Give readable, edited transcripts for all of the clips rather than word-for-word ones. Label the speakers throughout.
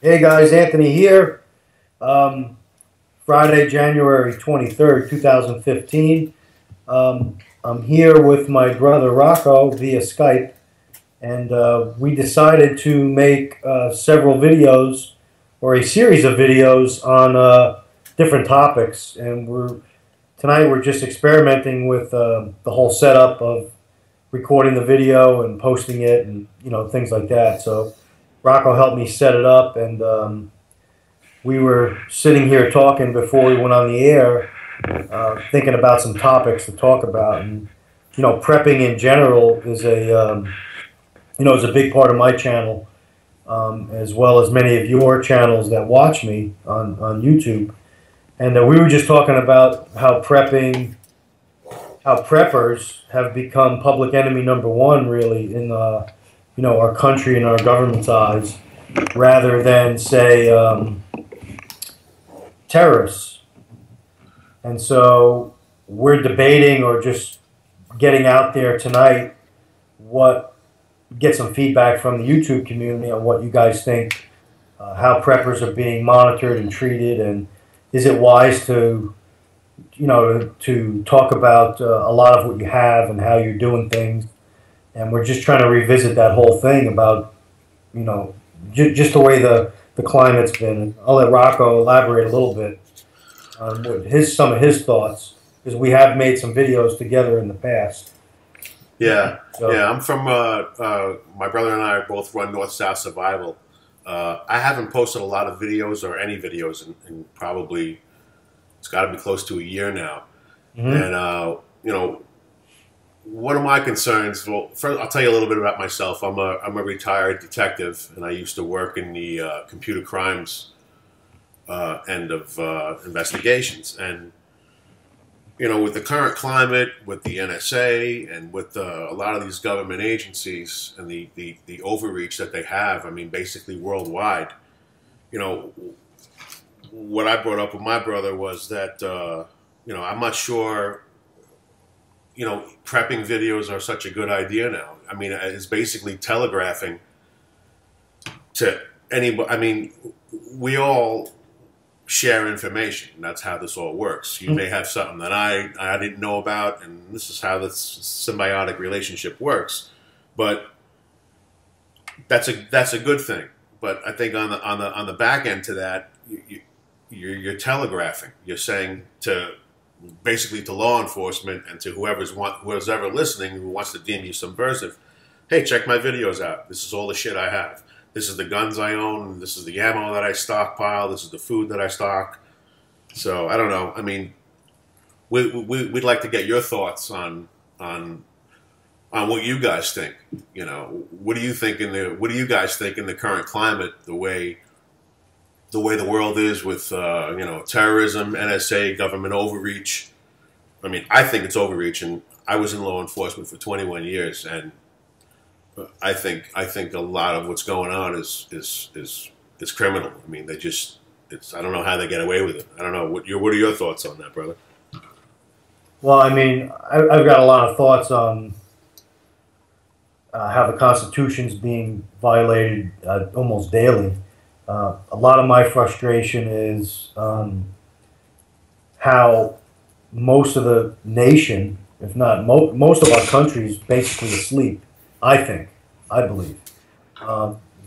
Speaker 1: Hey guys, Anthony here. Friday, January 23rd, 2015. I'm here with my brother Rocco via Skype, and we decided to make several videos, or a series of videos on different topics. And tonight we're just experimenting with the whole setup of recording the video and posting it, and things like that. So Rocco helped me set it up, and we were sitting here talking before we went on the air, thinking about some topics to talk about. And prepping in general is is a big part of my channel, as well as many of your channels that watch me on YouTube. And we were just talking about how preppers have become public enemy number one, really, in our country and our government's eyes, rather than, say, terrorists. And so we're debating, or just getting out there tonight, get some feedback from the YouTube community on what you guys think, how preppers are being monitored and treated, and is it wise to talk about a lot of what you have and how you're doing things. And we're just trying to revisit that whole thing about, just the way the climate's been. I'll let Rocco elaborate a little bit on some of his thoughts, because we have made some videos together in the past.
Speaker 2: Yeah, yeah. I'm from, my brother and I both run North South Survival. I haven't posted a lot of videos, or any videos, in probably, it's got to be close to a year now. Mm-hmm. And, one of my concerns, well, first I'll tell you a little bit about myself. I'm a retired detective, and I used to work in the computer crimes end of investigations. And, with the current climate, with the NSA, and with a lot of these government agencies and the overreach that they have, I mean, basically worldwide, what I brought up with my brother was that, I'm not sure, prepping videos are such a good idea now. I mean, it's basically telegraphing to anybody. I mean, we all share information. That's how this all works. You may have something that I didn't know about, and this is how this symbiotic relationship works. But that's a good thing. But I think on the back end to that, you're telegraphing. You're saying basically to law enforcement and to whoever's ever listening who wants to deem you subversive, hey, check my videos out. This is all the shit I have. This is the guns I own. This is the ammo that I stockpile. This is the food that I stock. So I don't know. I mean, we'd like to get your thoughts on what you guys think. What do you think what do you guys think in the current climate, the way the world is with terrorism, NSA, government overreach? I mean, I think it's overreach, and I was in law enforcement for 21 years, and I think a lot of what's going on is criminal. I mean, I don't know how they get away with it. I don't know. What are your thoughts on that, brother?
Speaker 1: Well, I mean, I've got a lot of thoughts on how the Constitution's being violated almost daily. A lot of my frustration is how most of the nation, if not most of our country, is basically asleep. I believe.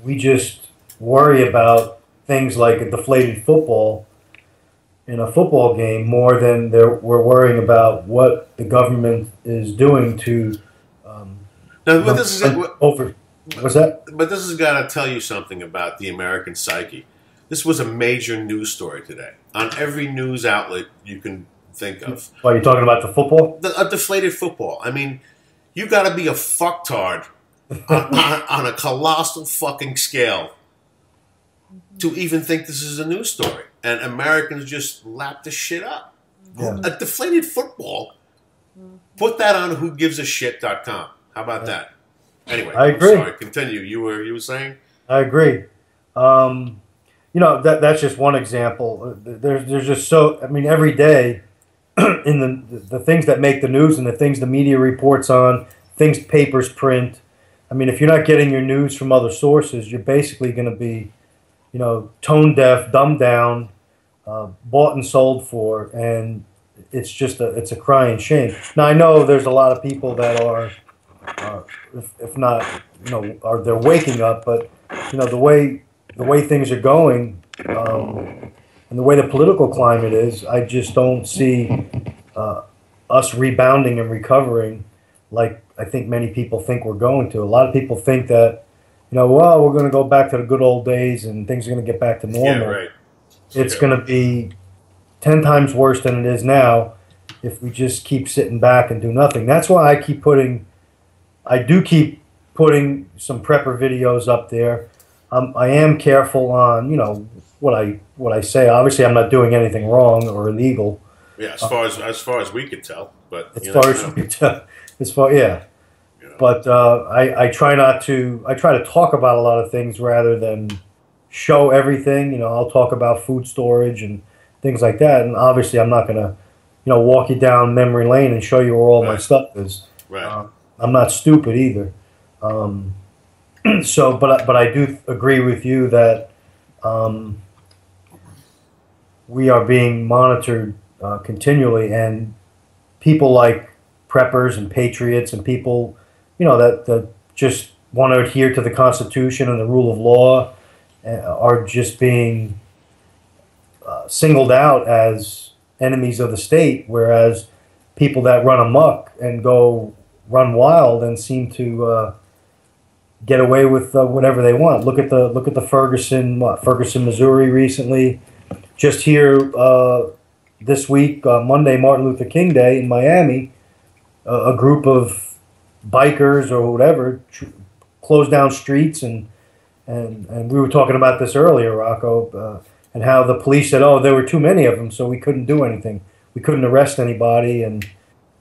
Speaker 1: We just worry about things like a deflated football in a football game more than we're worrying about what the government is doing to What's that?
Speaker 2: But this has got to tell you something about the American psyche. This was a major news story today on every news outlet you can think of.
Speaker 1: Are you talking about the football?
Speaker 2: A deflated football. I mean, you got to be a fucktard on a colossal fucking scale to even think this is a news story. And Americans just lap this shit up. Yeah. A deflated football. Put that on whogivesashit.com. How about that? Anyway,
Speaker 1: I agree.
Speaker 2: Sorry, continue. You were saying?
Speaker 1: I agree. That's just one example. There's just so, I mean, every day in the things that make the news and the things the media reports on, things papers print. I mean, if you're not getting your news from other sources, you're basically going to be tone deaf, dumbed down, bought and sold for, and it's a crying shame. Now I know there's a lot of people that are, if not, they're waking up, but the way things are going, and the way the political climate is, I just don't see us rebounding and recovering like I think many people think we're going to. A lot of people think that, well, we're going to go back to the good old days and things are going to get back to normal.
Speaker 2: Yeah, right.
Speaker 1: It's going to be 10 times worse than it is now if we just keep sitting back and do nothing. That's why I do keep putting some prepper videos up there. I am careful on, what I say. Obviously, I'm not doing anything wrong or illegal.
Speaker 2: Yeah, as far as we could tell, but
Speaker 1: yeah. But I try not to. I try to talk about a lot of things rather than show everything. I'll talk about food storage and things like that. And obviously, I'm not going to, walk you down memory lane and show you where all my stuff is.
Speaker 2: Right.
Speaker 1: I'm not stupid either. But I do agree with you that we are being monitored continually, and people like preppers and patriots and people, that just want to adhere to the Constitution and the rule of law are just being singled out as enemies of the state, whereas people that run amok and go run wild and seem to get away with whatever they want. Look at the Ferguson, Missouri recently. Just here this week, Monday, Martin Luther King Day in Miami, a group of bikers or whatever closed down streets, and we were talking about this earlier, Rocco, and how the police said, oh, there were too many of them, so we couldn't do anything. We couldn't arrest anybody. And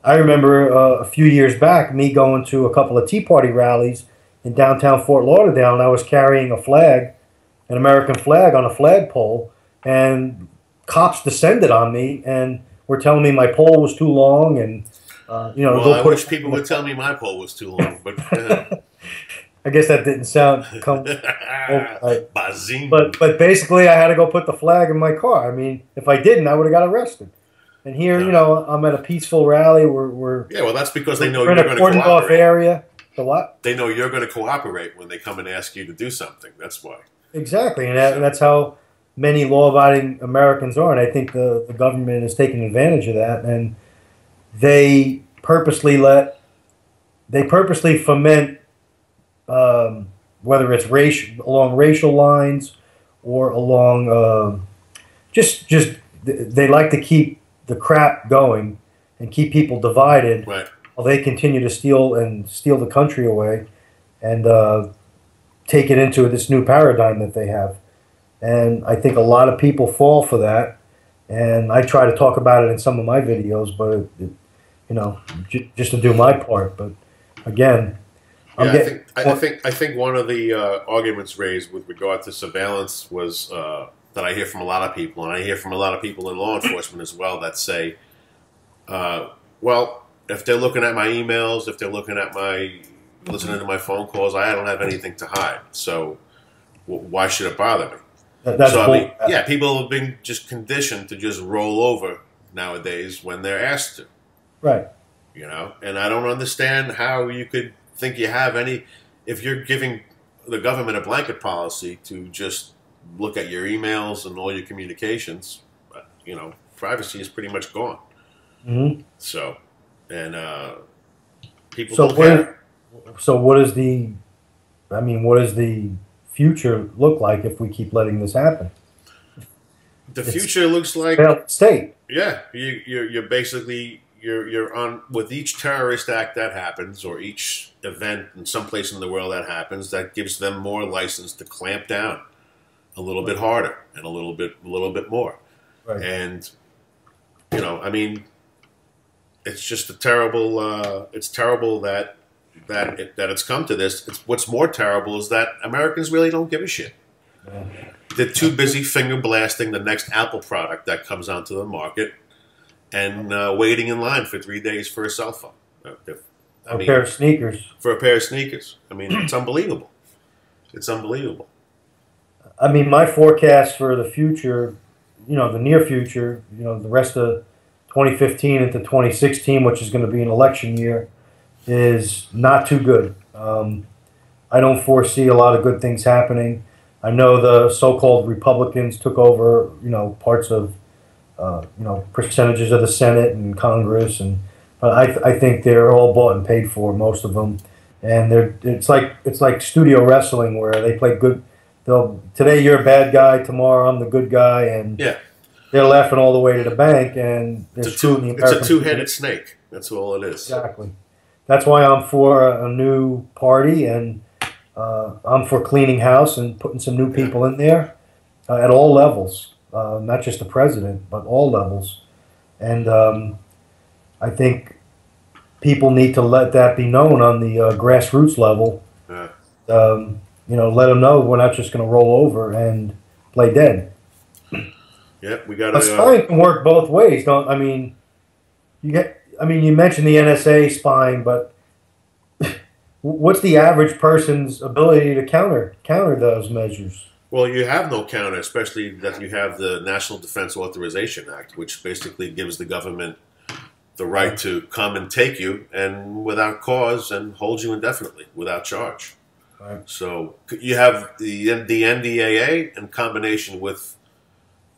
Speaker 1: I remember a few years back, me going to a couple of Tea Party rallies in downtown Fort Lauderdale, and I was carrying a flag, an American flag, on a flagpole, and cops descended on me and were telling me my pole was too long, and
Speaker 2: well, I wish people would tell me my pole was too long, but
Speaker 1: I guess that didn't sound but basically I had to go put the flag in my car. I mean, if I didn't, I would have got arrested. And here, I'm at a peaceful rally.
Speaker 2: Well, that's because they know you're
Speaker 1: in
Speaker 2: going
Speaker 1: a
Speaker 2: to
Speaker 1: cordoned off
Speaker 2: cooperate.
Speaker 1: Area. The what?
Speaker 2: They know you're going to cooperate when they come and ask you to do something. That's why.
Speaker 1: Exactly, and that's how many law-abiding Americans are, and I think the government is taking advantage of that, and they purposely foment, whether it's along racial lines or along just they like to keep the crap going and keep people divided,
Speaker 2: right,
Speaker 1: while they continue to steal the country away and take it into this new paradigm that they have. And I think a lot of people fall for that, and I try to talk about it in some of my videos, but just to do my part. But again,
Speaker 2: I think one of the arguments raised with regard to surveillance was that I hear from a lot of people, and I hear from a lot of people in law enforcement as well, that say, well, if they're looking at my emails, if they're listening to my phone calls, I don't have anything to hide, so why should it bother me? People have been just conditioned to just roll over nowadays when they're asked to.
Speaker 1: Right.
Speaker 2: And I don't understand how you could think you have any, if you're giving the government a blanket policy to just look at your emails and all your communications, privacy is pretty much gone.
Speaker 1: Mm-hmm.
Speaker 2: So, and people don't care.
Speaker 1: So what is the future look like if we keep letting this happen?
Speaker 2: The future looks like
Speaker 1: state.
Speaker 2: Yeah, you're basically you're on with each terrorist act that happens, or each event in some place in the world that happens, that gives them more license to clamp down a little bit harder and a little bit more.
Speaker 1: Right.
Speaker 2: And it's just a terrible. It's terrible that it's come to this. What's more terrible is that Americans really don't give a shit. Yeah. They're too busy finger blasting the next Apple product that comes onto the market, and waiting in line for 3 days for a cell phone.
Speaker 1: A pair of sneakers.
Speaker 2: For a pair of sneakers. I mean, it's unbelievable. It's unbelievable.
Speaker 1: I mean, my forecast for the future, the near future, the rest of 2015 into 2016, which is going to be an election year, is not too good. I don't foresee a lot of good things happening. I know the so-called Republicans took over, parts of, percentages of the Senate and Congress, but I think they're all bought and paid for, most of them, and it's like studio wrestling where they play good. Today you're a bad guy, tomorrow I'm the good guy, and
Speaker 2: yeah,
Speaker 1: they're laughing all the way to the bank, and
Speaker 2: it's a two-headed snake. That's all it is.
Speaker 1: Exactly. That's why I'm for a new party, and I'm for cleaning house and putting some new people in there at all levels, not just the president, but all levels. And I think people need to let that be known on the grassroots level.
Speaker 2: Yeah.
Speaker 1: Let them know we're not just going to roll over and play dead.
Speaker 2: Yeah, we got
Speaker 1: to. Spying can work both ways, don't? You mentioned the NSA spying, but what's the average person's ability to counter those measures?
Speaker 2: Well, you have no counter, especially that you have the National Defense Authorization Act, which basically gives the government the right to come and take you and without cause and hold you indefinitely without charge.
Speaker 1: Right.
Speaker 2: So you have the NDAA in combination with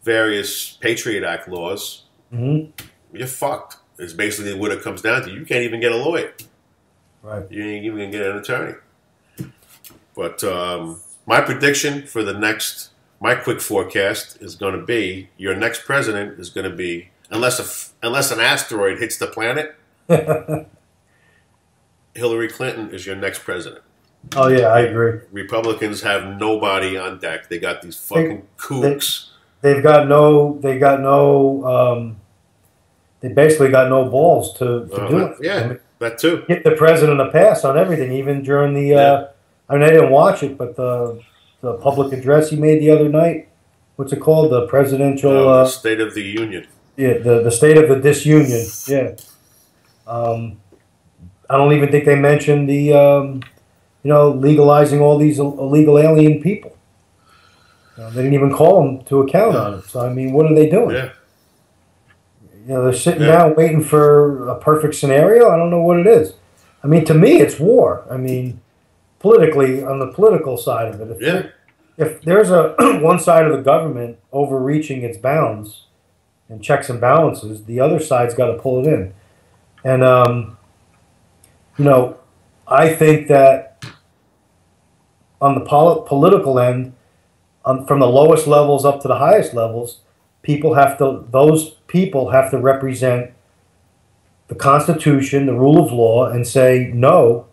Speaker 2: various Patriot Act laws.
Speaker 1: Mm-hmm.
Speaker 2: You're fucked. It's basically what it comes down to. You can't even get a lawyer.
Speaker 1: Right.
Speaker 2: You ain't even gonna get an attorney. But my prediction for my quick forecast is going to be your next president is going to be, unless an asteroid hits the planet, Hillary Clinton is your next president.
Speaker 1: Oh yeah, I agree.
Speaker 2: Republicans have nobody on deck. They got these fucking kooks.
Speaker 1: They basically got no balls to do it.
Speaker 2: Yeah, that too.
Speaker 1: Get the president a pass on everything, even during the. I didn't watch it, but the public address he made the other night. What's it called? The presidential
Speaker 2: the State of the Union.
Speaker 1: Yeah, the State of the Disunion. Yeah. I don't even think they mentioned the legalizing all these illegal alien people. They didn't even call them to account on it. So I mean, what are they doing?
Speaker 2: Yeah.
Speaker 1: They're sitting down waiting for a perfect scenario. I don't know what it is. I mean, to me, it's war. I mean, politically, on the political side of it, if there's a one side of the government overreaching its bounds and checks and balances, the other side's got to pull it in. And I think that on the political end, from the lowest levels up to the highest levels, those people have to represent the Constitution, the rule of law, and say, no,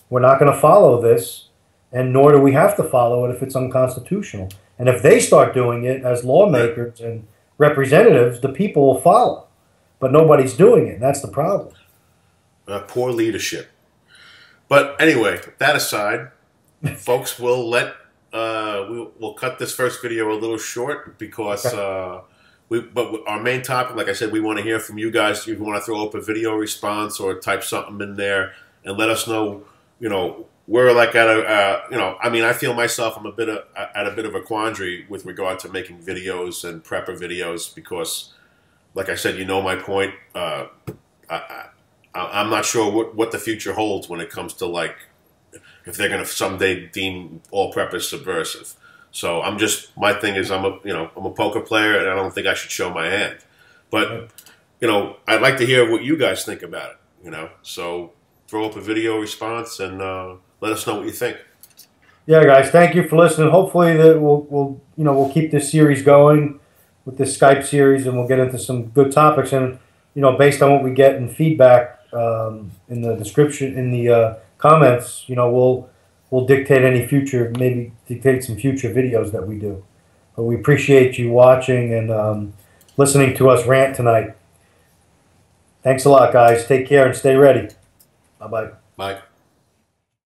Speaker 1: we're not going to follow this, and nor do we have to follow it if it's unconstitutional. And if they start doing it as lawmakers and representatives, the people will follow. But nobody's doing it, and that's the problem.
Speaker 2: Poor leadership. But anyway, that aside, folks, we'll cut this first video a little short because but our main topic, like I said, we want to hear from you guys. If you want to throw up a video response or type something in there and let us know, we're like at I feel myself I'm at a bit of a quandary with regard to making videos and prepper videos because, like I said, my point. I'm not sure what the future holds when it comes to if they're going to someday deem all preppers subversive. So my thing is I'm a poker player and I don't think I should show my hand. But, I'd like to hear what you guys think about it, So throw up a video response and let us know what you think.
Speaker 1: Yeah, guys, thank you for listening. Hopefully that we'll keep this series going with this Skype series and we'll get into some good topics. And, based on what we get in feedback in the description, in the comments, we'll dictate dictate some future videos that we do. But we appreciate you watching and listening to us rant tonight. Thanks a lot, guys. Take care and stay ready. Bye-bye.
Speaker 2: Bye.